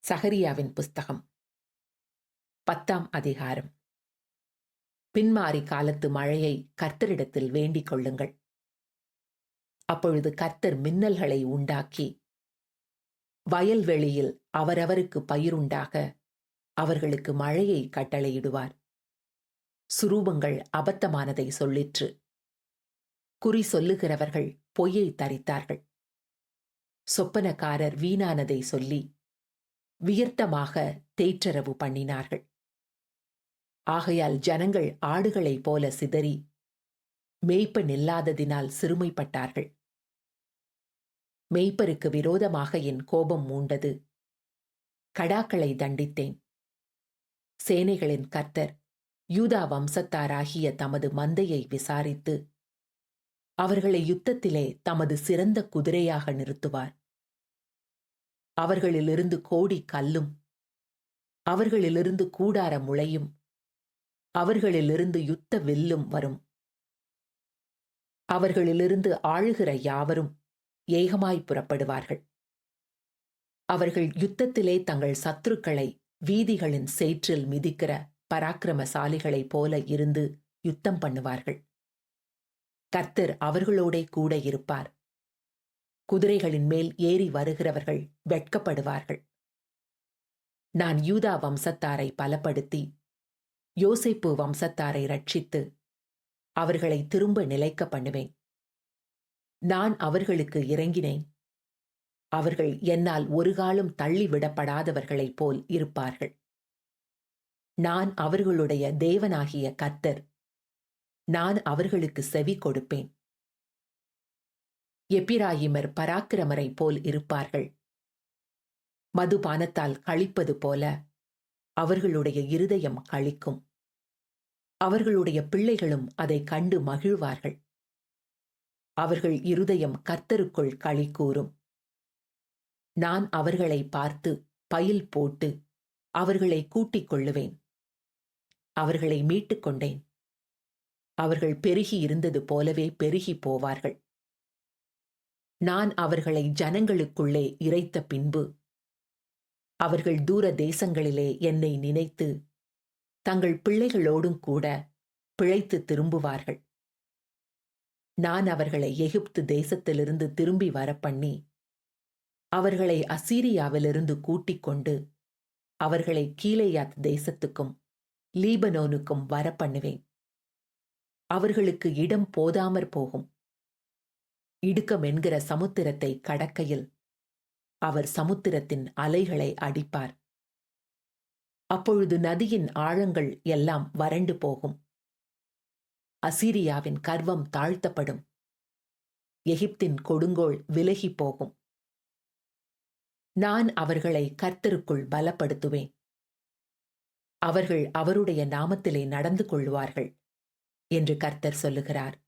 சகரியாவின் புஸ்தகம் 10ஆம் அதிகாரம். பின்மாறி காலத்து மழையை கர்த்தரிடத்தில் வேண்டிக் கொள்ளுங்கள். அப்பொழுது கர்த்தர் மின்னல்களை உண்டாக்கி வயல்வெளியில் அவரவருக்கு பயிருண்டாக அவர்களுக்கு மழையை கட்டளையிடுவார். சுரூபங்கள் அபத்தமானதை சொல்லிற்று. குறி சொல்லுகிறவர்கள் பொய்யை தரித்தார்கள். சொப்பனக்காரர் வீணானதை சொல்லி வியர்த்தமாக தேற்றரவு பண்ணினார்கள். ஆகையால் ஜனங்கள் ஆடுகளைப் போல சிதறி மேய்ப்பன் இல்லாததினால் சிறுமைப்பட்டார்கள். மேய்ப்பருக்கு விரோதமாக என் கோபம் மூண்டது. கடாக்களை தண்டித்தேன். சேனைகளின் கர்த்தர் யூதா வம்சத்தாராகிய தமது மந்தையை விசாரித்து அவர்களை யுத்தத்திலே தமது சிறந்த குதிரையாக நிறுத்துவார். அவர்களிலிருந்து கோடி கல்லும் அவர்களிலிருந்து கூடார முளையும் அவர்களிலிருந்து யுத்த வில்லும் வரும். அவர்களிலிருந்து ஆளுகிற யாவரும் ஏகமாய் புறப்படுவார்கள். அவர்கள் யுத்தத்திலே தங்கள் சத்துருக்களை வீதிகளின் சேற்றில் மிதிக்கிற பராக்கிரமசாலிகளைப் போல இருந்து யுத்தம் பண்ணுவார்கள். கர்த்தர் அவர்களோடே கூட இருப்பார். குதிரைகளின் மேல் ஏறி வருகிறவர்கள் வெட்கப்படுவார்கள். நான் யூதா வம்சத்தாரை பலப்படுத்தி யோசேப்பு வம்சத்தாரை ரட்சித்து அவர்களை திரும்ப நிலைக்க பண்ணுவேன். நான் அவர்களுக்கு இறங்கினேன். அவர்கள் என்னால் ஒருகாலும் தள்ளிவிடப்படாதவர்களைப் போல் இருப்பார்கள். நான் அவர்களுடைய தேவனாகிய கர்த்தர். நான் அவர்களுக்கு செவி கொடுப்பேன். எப்பிராயிமர் பராக்கிரமரைப் போல் இருப்பார்கள். மதுபானத்தால் களிப்பது போல அவர்களுடைய இருதயம் களிக்கும். அவர்களுடைய பிள்ளைகளும் அதை கண்டு மகிழ்வார்கள். அவர்கள் இருதயம் கர்த்தருக்குள் களி கூரும். நான் அவர்களை பார்த்து பயில் போட்டு அவர்களை கூட்டிக் கொள்ளுவேன். அவர்களை மீட்டுக் கொண்டேன். அவர்கள் பெருகி இருந்தது போலவே பெருகி போவார்கள். நான் அவர்களை ஜனங்களுக்குள்ளே இறைத்த பின்பு அவர்கள் தூர தேசங்களிலே என்னை நினைத்து தங்கள் பிள்ளைகளோடும் கூட பிழைத்து திரும்புவார்கள். நான் அவர்களை எகிப்து தேசத்திலிருந்து திரும்பி வரப்பண்ணி அவர்களை அசீரியாவிலிருந்து கூட்டிக் கொண்டு அவர்களை கீலேயாத் தேசத்துக்கும் லீபனோனுக்கும் வரப்பண்ணுவேன். அவர்களுக்கு இடம் போதாமற் போகும். இடுக்கம் என்கிற சமுத்திரத்தை கடக்கையில் அவர் சமுத்திரத்தின் அலைகளை அடிப்பார். அப்பொழுது நதியின் ஆழங்கள் எல்லாம் வறண்டு போகும். அசீரியாவின் கர்வம் தாழ்த்தப்படும். எகிப்தின் கொடுங்கோல் விலகி போகும். நான் அவர்களை கர்த்தருக்குள் பலப்படுத்துவேன். அவர்கள் அவருடைய நாமத்திலே நடந்து கொள்வார்கள் என்று கர்த்தர் சொல்லுகிறார்.